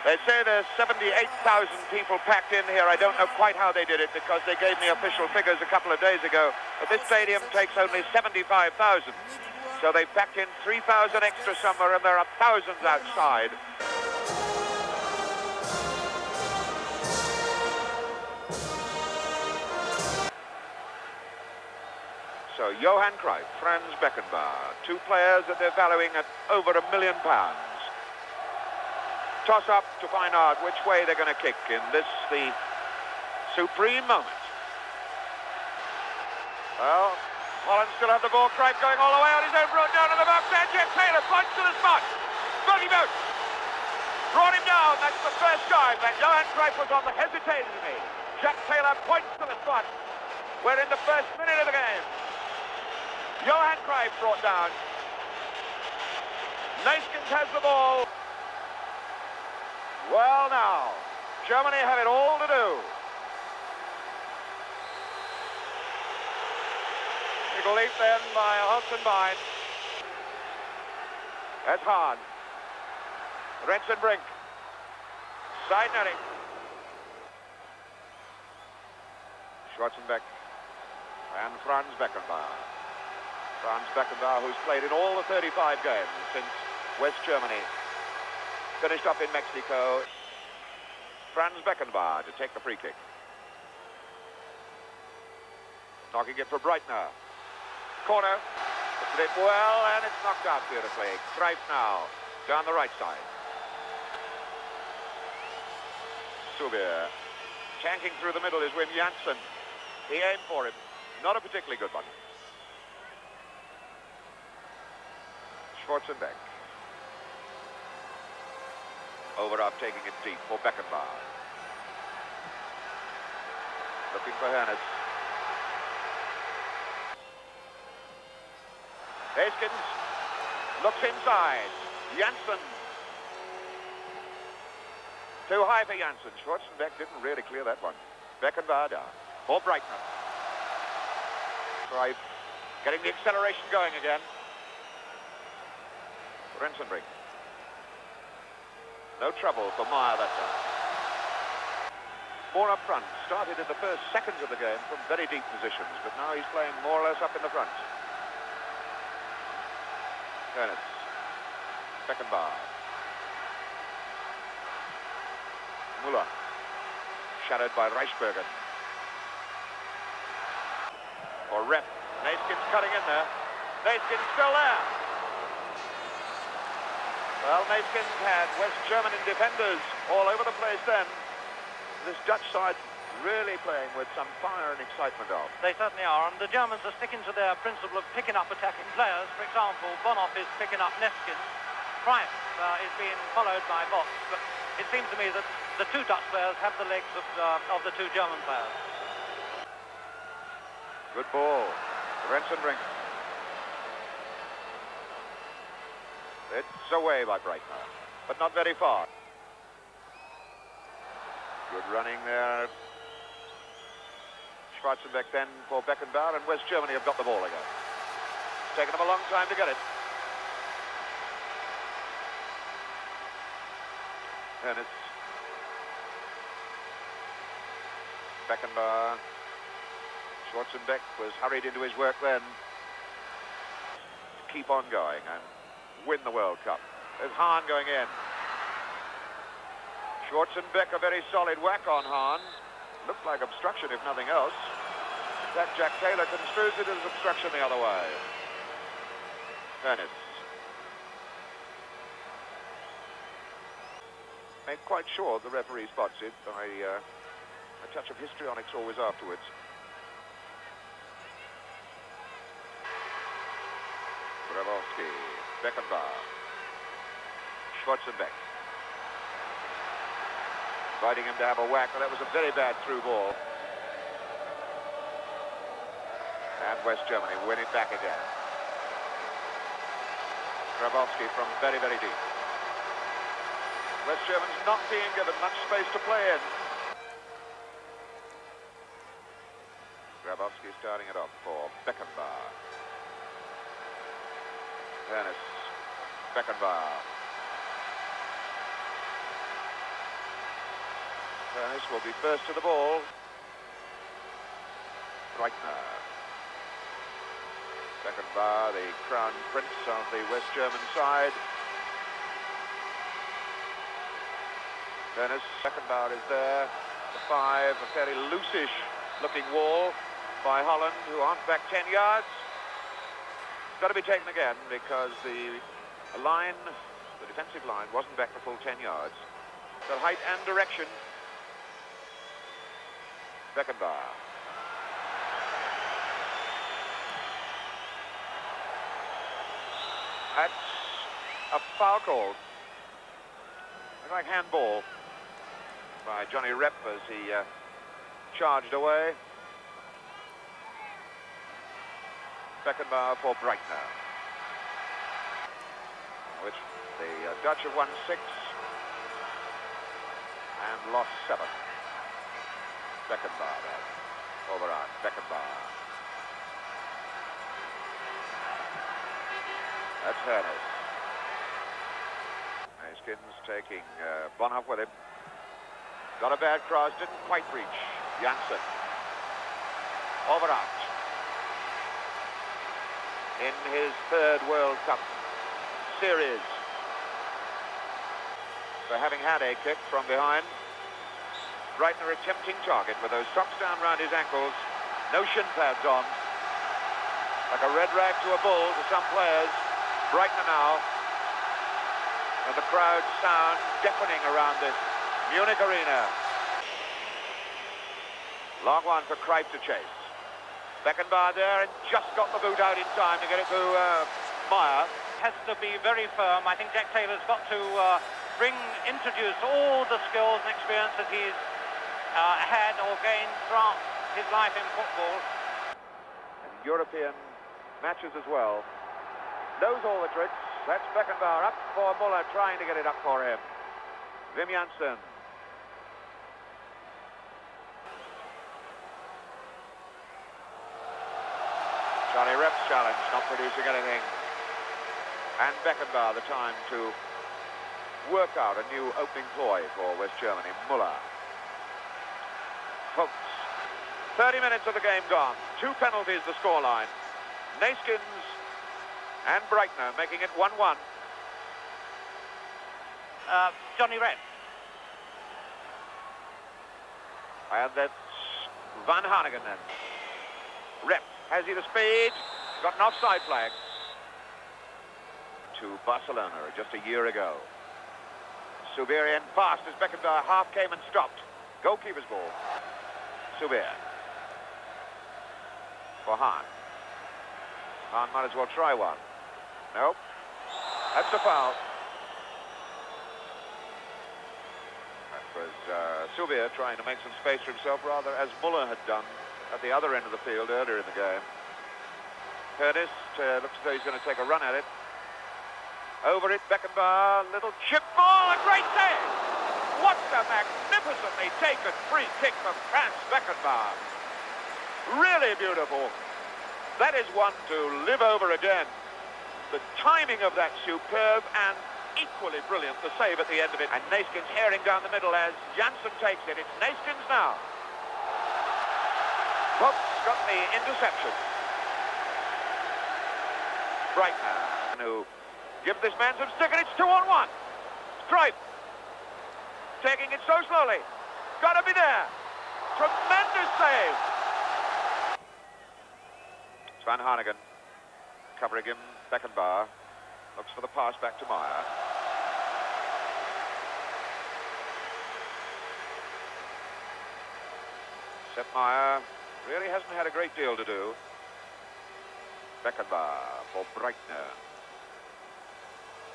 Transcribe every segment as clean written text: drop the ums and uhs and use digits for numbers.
They say there's 78,000 people packed in here. I don't know quite how they did it because they gave me official figures a couple of days ago. But this stadium takes only 75,000. So they packed in 3,000 extra somewhere, and there are thousands outside. So Johan Cruyff, Franz Beckenbauer, two players that they're valuing at over £1 million. Toss up to find out which way they're going to kick in this, the supreme moment. Well, Holland still had the ball. Cruyff going all the way on his own road down to the box. And Jack Taylor points to the spot. Bogey boat. Brought him down. That's the first time that Johan Cruyff was on the hesitating to me. Jack Taylor points to the spot. We're in the first minute of the game. Johan Cruyff brought down. Naiskens has the ball. Well now, Germany have it all to do. Big leap then by Holzenbein. That's Hahn. Rensenbrink. Side netting. Schwarzenbeck and Franz Beckenbauer. Franz Beckenbauer, who's played in all the 35 games since West Germany finished up in Mexico. Franz Beckenbauer to take the free kick. Knocking it for Breitner. Corner. Puts it well, and it's knocked out beautifully. Cruyff now, down the right side. Subir. Tanking through the middle is Wim Janssen. He aimed for him. Not a particularly good one. Schwarzenbeck. Over up, taking it deep for Beckenbauer. Looking for Hernes. Naiskens looks inside. Janssen. Too high for Janssen. Schwarzenbeck didn't really clear that one. Beckenbauer down. For Breitner. Cruyff getting the acceleration going again. Rensenbrink. No trouble for Meyer that time. More up front. Started in the first seconds of the game from very deep positions, but now he's playing more or less up in the front. Hernes. Beckenbauer. Müller. Shadowed by Reichbergen. Or Rep. Naiskens cutting in there. Naiskens still there. Well, Naiskens had West German defenders all over the place then. This Dutch side really playing with some fire and excitement of. They certainly are, and the Germans are sticking to their principle of picking up attacking players. For example, Bonhoff is picking up Neskens. Cruyff is being followed by Box, but it seems to me that the two Dutch players have the legs of the two German players. Good ball. Rensenbrink. It's away by Breitner, but not very far. Good running there. Schwarzenbeck then for Beckenbauer, and West Germany have got the ball again. It's taken them a long time to get it. Hernes. Beckenbauer. Schwarzenbeck was hurried into his work then. Keep on going and win the World Cup. There's Hahn going in. Schwarzenbeck, a very solid whack on Hahn. Looked like obstruction if nothing else. That Jack Taylor construes it as obstruction the other way. Hernes. Made quite sure the referee spots it by a touch of histrionics always afterwards. Bravowski. Beckenbauer. Schwarzenbeck. Inviting him to have a whack, and that was a very bad through ball. And West Germany win it back again. Bravowski from very, very deep. West Germans not being given much space to play in. Bravowski starting it off for Beckenbauer. Hernes. Beckenbauer. This will be first to the ball. Breitner. Beckenbauer, the crown prince of the West German side. Dennis Beckenbauer is there. The 5, a fairly loosish looking wall by Holland, who aren't back 10 yards. It's got to be taken again because the line, the defensive line, wasn't back the full 10 yards. So height and direction. Beckenbauer. That's a foul call. Looks like handball by Johnny Rep as he charged away. Beckenbauer for Breitner, which the Dutch have won 6 and lost 7. Beckenbauer then. Overarm, Beckenbauer. That's Hernus. Neskins taking Bonhoff with him. Got a bad cross, didn't quite reach Janssen. Overarm. In his 3rd World Cup series. For having had a kick from behind. Breitner a tempting target with those socks down round his ankles. No shin pads on. Like a red rag to a bull to some players. Breitner now. And the crowd sound deafening around this Munich arena. Long one for Cruyff to chase. Beckenbauer there and just got the boot out in time to get it to Meyer. Has to be very firm. I think Jack Taylor's got to introduce all the skills and experience that he's had or gained throughout his life in football. And European matches as well. Knows all the tricks. That's Beckenbauer up for Muller, trying to get it up for him. Wim Janssen. Johnny Rep's challenge, not producing anything. And Beckenbauer, the time to work out a new opening ploy for West Germany. Muller. Folks, 30 minutes of the game gone. 2 penalties the scoreline. Neskins and Breitner making it 1-1. Johnny Rep. And that's Van Hanegem then. Rep. Has he the speed? Got an offside flag. To Barcelona just a year ago. Subir in fast as Beckenbauer half came and stopped. Goalkeeper's ball. Subir. For Hahn. Hahn might as well try one. Nope. That's a foul. That was Subir trying to make some space for himself, rather as Muller had done at the other end of the field earlier in the game. Curtis looks as though he's going to take a run at it. Over it, Beckenbauer, little chip ball, a great save! What a magnificently taken free kick from Franz Beckenbauer. Really beautiful. That is one to live over again. The timing of that superb and equally brilliant, the save at the end of it. And Neskins herring down the middle as Janssen takes it. It's Neskins now. Pope's got the interception. Breitner, who gives this man some stick, and it's 2-on-1. Cruyff taking it so slowly. Gotta be there. Tremendous save. It's Van Hanegem covering him. Beckenbauer looks for the pass back to Meyer. Sepp Meyer really hasn't had a great deal to do. Beckenbauer for Breitner.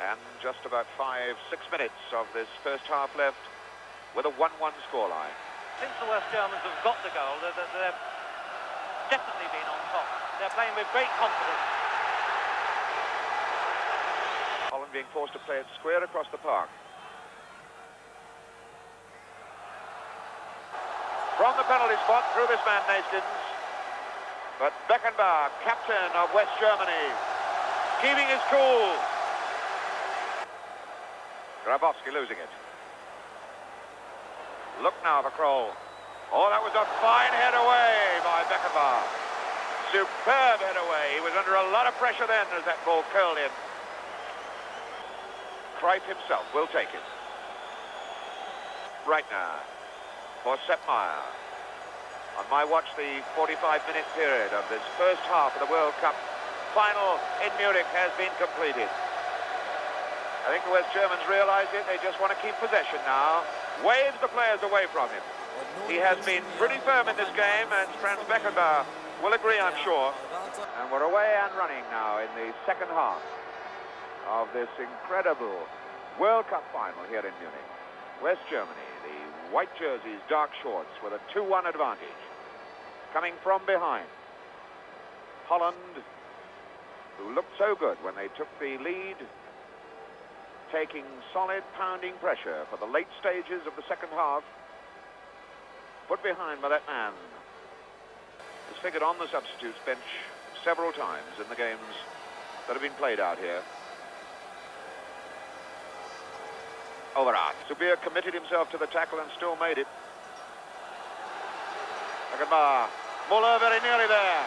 And just about 5-6 minutes of this first half left with a 1-1 scoreline. Since the West Germans have got the goal, they've definitely been on top. They're playing with great confidence. Holland being forced to play it square across the park. From the penalty spot through this man Neskins. But Beckenbauer, captain of West Germany, keeping his cool. Grabowski losing it. Look now for Kroll. Oh, that was a fine head away by Beckenbauer. Superb head away. He was under a lot of pressure then as that ball curled in. Cruyff himself will take it. Right now for Sepp Maier. On my watch, the 45-minute period of this first half of the World Cup final in Munich has been completed. I think the West Germans realize it. They just want to keep possession now. Waves the players away from him. He has been pretty firm in this game, and Franz Beckenbauer will agree, I'm sure. And we're away and running now in the second half of this incredible World Cup final here in Munich. West Germany, the white jerseys, dark shorts, with a 2-1 advantage. Coming from behind. Holland, who looked so good when they took the lead, taking solid pounding pressure for the late stages of the second half. Put behind by that man. Has figured on the substitutes bench several times in the games that have been played out here. Overath. Subir committed himself to the tackle and still made it. Beckenbauer. Muller very nearly there.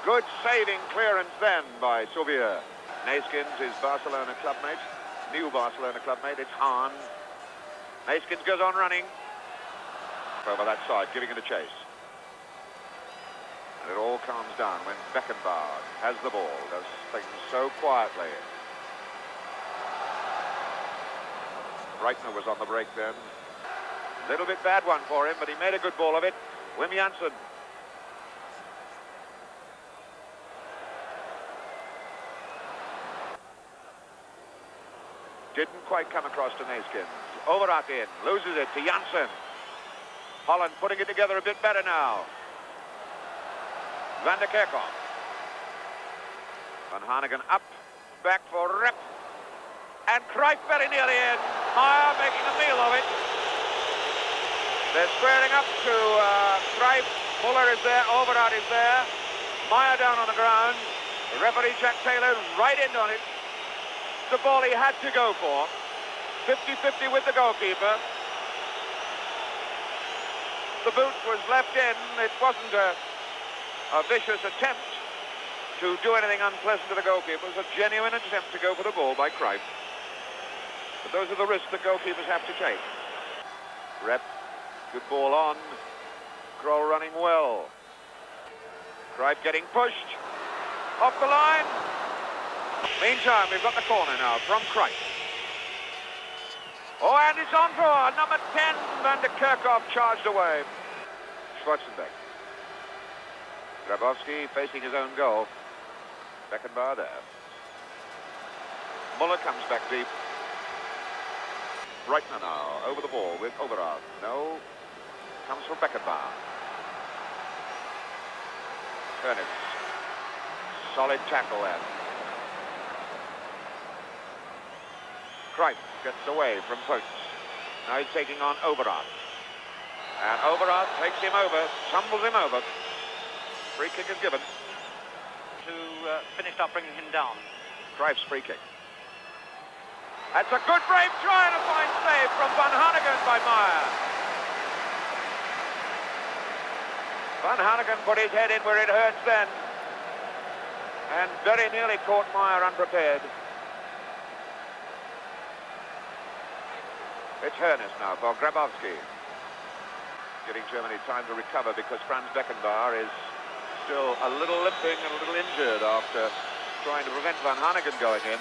Good saving clearance then by Subir. Neeskens, his Barcelona clubmate. New Barcelona clubmate. It's Hahn. Neeskens goes on running. Over that side, giving it a chase. And it all calms down when Beckenbauer has the ball. Does things so quietly. Breitner was on the break then. A little bit bad one for him, but he made a good ball of it. Wim Janssen. Didn't quite come across to Neeskens. Overath in, loses it to Janssen. Holland putting it together a bit better now. Van der Kerkhoff. Van Hanegem up, back for Rep. And Cruyff very nearly in. Maier making a meal of it. They're squaring up to Cruyff. Muller is there, Overath is there. Maier down on the ground. The referee, Jack Taylor, right in on it. The ball he had to go for. 50-50 with the goalkeeper. The boot was left in. It wasn't a vicious attempt to do anything unpleasant to the goalkeeper. It was a genuine attempt to go for the ball by Cruyff. But those are the risks that goalkeepers have to take. Rep, good ball on. Kroll running well. Cruyff getting pushed. Off the line. Meantime, we've got the corner now from Cruyff. Oh, and it's on for number 10, Van der Kerkhoff charged away. Schwarzenbeck. Grabowski facing his own goal. Beckenbauer there. Muller comes back deep. Breitner now, over the ball with Overath. No, comes from Beckenbauer. Ernest. Solid tackle there. Cruyff gets away from Potes. Now he's taking on Overath. And Overath takes him over, tumbles him over. Free kick is given. To finish up bringing him down. Cruyff's free kick. That's a good brave try and a fine save from Van Hanegem by Maier. Van Hanegem put his head in where it hurts then. And very nearly caught Maier unprepared. It's Ernest now for Grabowski. Giving Germany time to recover because Franz Beckenbauer is still a little limping and a little injured after trying to prevent Van Hanegem going in.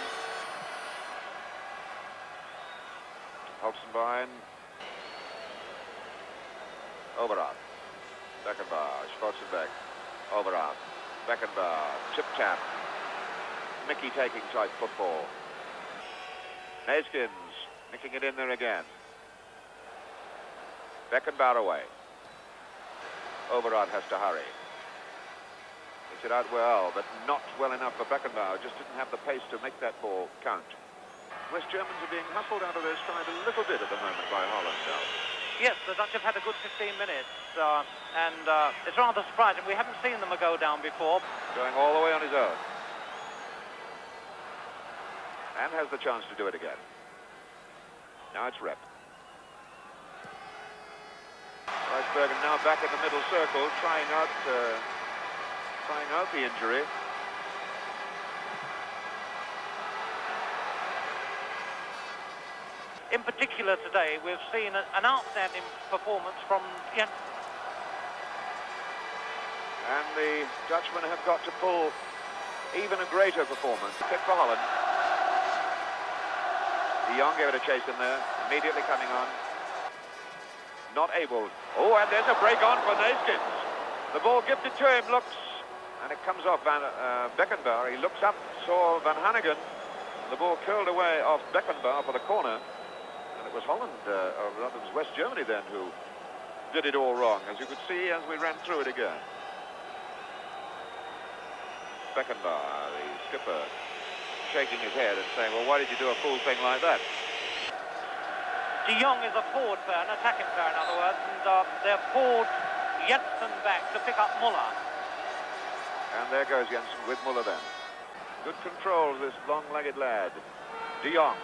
Holzenbein. Overath. Beckenbauer. Schwarzenbeck. Overath. Beckenbauer. Tip-tap. Mickey taking type football. Neeskens nicking it in there again. Beckenbauer away. Overath has to hurry. Hits it out well, but not well enough for Beckenbauer. Just didn't have the pace to make that ball count. West Germans are being hustled out of their stride a little bit at the moment by Holland now. Yes, the Dutch have had a good 15 minutes, and it's rather surprising. We haven't seen them go down before. Going all the way on his own. And has the chance to do it again. Now it's Rep. Bergen now back in the middle circle, trying out the injury. In particular today, we've seen an outstanding performance from Jens. And the Dutchmen have got to pull even a greater performance. Kick for Holland. De Jong gave it a chase in there, immediately coming on. Not able. Oh, and there's a break on for Neeskens. The ball gifted to him, looks, and it comes off Beckenbauer. He looks up, saw Van Hanegem. The ball curled away off Beckenbauer for the corner. And it was Holland, or rather it was West Germany then, who did it all wrong, as you could see as we ran through it again. Beckenbauer, the skipper, shaking his head and saying, well, why did you do a fool thing like that? De Jong is a forward player, an attacking player in other words, and they've pulled Jensen back to pick up Muller. And there goes Jensen with Muller then. Good control of this long-legged lad. De Jong,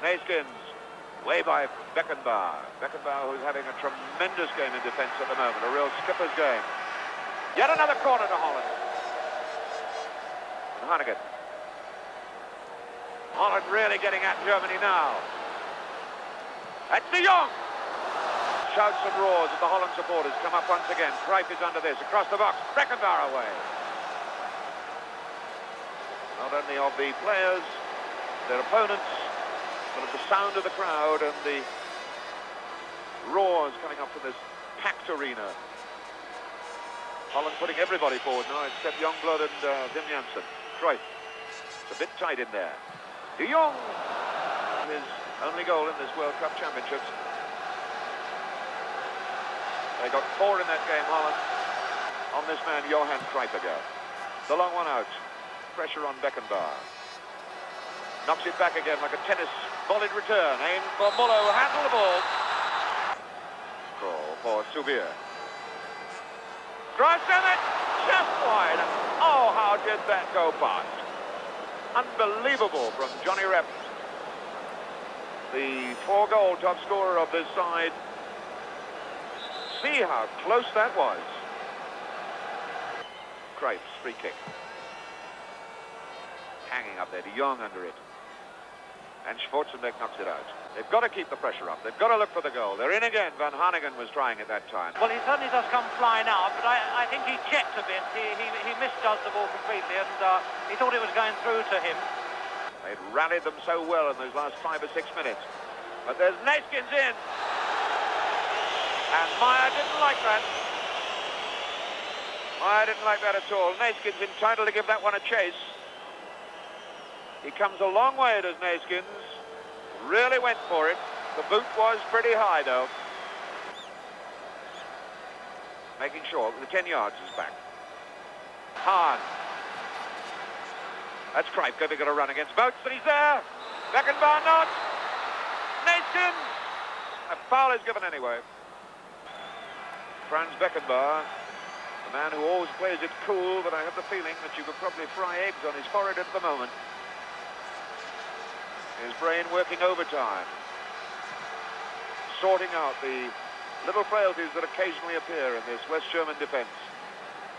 Neeskens, way by Beckenbauer. Beckenbauer, who's having a tremendous game in defence at the moment, a real skipper's game. Yet another corner to Holland. Hanegem. Holland really getting at Germany now. That's De Jong. Shouts and roars as the Holland supporters come up once again. Cruyff is under this, across the box. Beckenbauer away. Not only of the players, their opponents, but of the sound of the crowd and the roars coming up from this packed arena. Holland putting everybody forward now, except Youngblood and Wim Jansen. Cruyff. It's a bit tight in there. De Jong, his only goal in this World Cup Championships. They got 4 in that game, Holland. On this man, Johan Cruyff ago. The long one out. Pressure on Beckenbauer. Knocks it back again like a tennis volleyed return. Aimed for Muller, who handled the ball. Crawl for Souvier. Drives down it, just wide. Oh, how did that go past? Unbelievable from Johnny Rep. The 4-goal top scorer of this side. See how close that was. Cruyff's free kick. Hanging up there, De Jong under it. And Schwarzenbeck knocks it out. They've got to keep the pressure up. They've got to look for the goal. They're in again. Van Hanegem was trying at that time. Well, he certainly does come flying out, but I think he checked a bit. He misjudged the ball completely, and he thought it was going through to him. They'd rallied them so well in those last 5 or 6 minutes. But there's Neeskens in. And Meyer didn't like that. Meyer didn't like that at all. Neeskens entitled to give that one a chase. He comes a long way, does Neeskens. Really went for it. The boot was pretty high, though. Making sure that the 10 yards is back. Hahn. That's Cruyff giving it a run against Boats, but he's there. Beckenbauer not. Neeskens. A foul is given anyway. Franz Beckenbauer, a man who always plays it cool, but I have the feeling that you could probably fry eggs on his forehead at the moment. His brain working overtime, sorting out the little frailties that occasionally appear in this West German defense.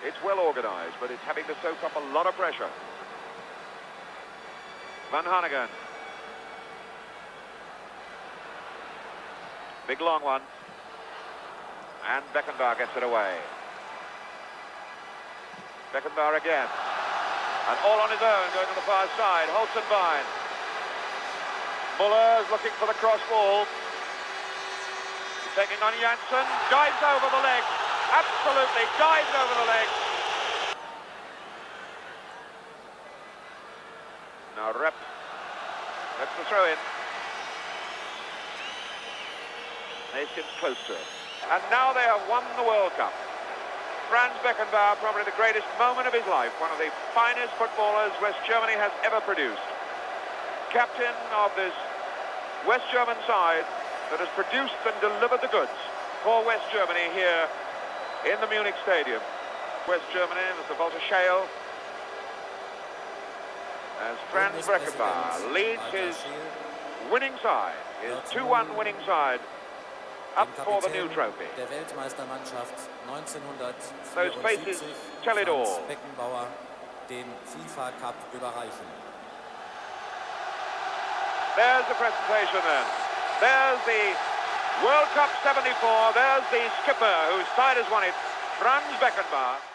It's well organized, but it's having to soak up a lot of pressure. Van Hanegem. Big long one. And Beckenbauer gets it away. Beckenbauer again. And all on his own, going to the far side. Holzenbein. Muller is looking for the cross ball. He's taking on Jansen. Dives over the leg. Absolutely dives over the leg. Now Rep. That's the throw in. Neeskens close to it. And now they have won the World Cup. Franz Beckenbauer, probably the greatest moment of his life. One of the finest footballers West Germany has ever produced. Captain of this West German side that has produced and delivered the goods for West Germany here in the Munich Stadium. West Germany, Mr. Walter Scheel, as Franz Beckenbauer leads his winning side, his 2-1 winning side up for the new trophy. Der Weltmeistermannschaft Those faces 1974, tell it all. Franz Beckenbauer, den FIFA Cup überreichen. There's the presentation then. There's the World Cup 74. There's the skipper whose side has won it, Franz Beckenbauer.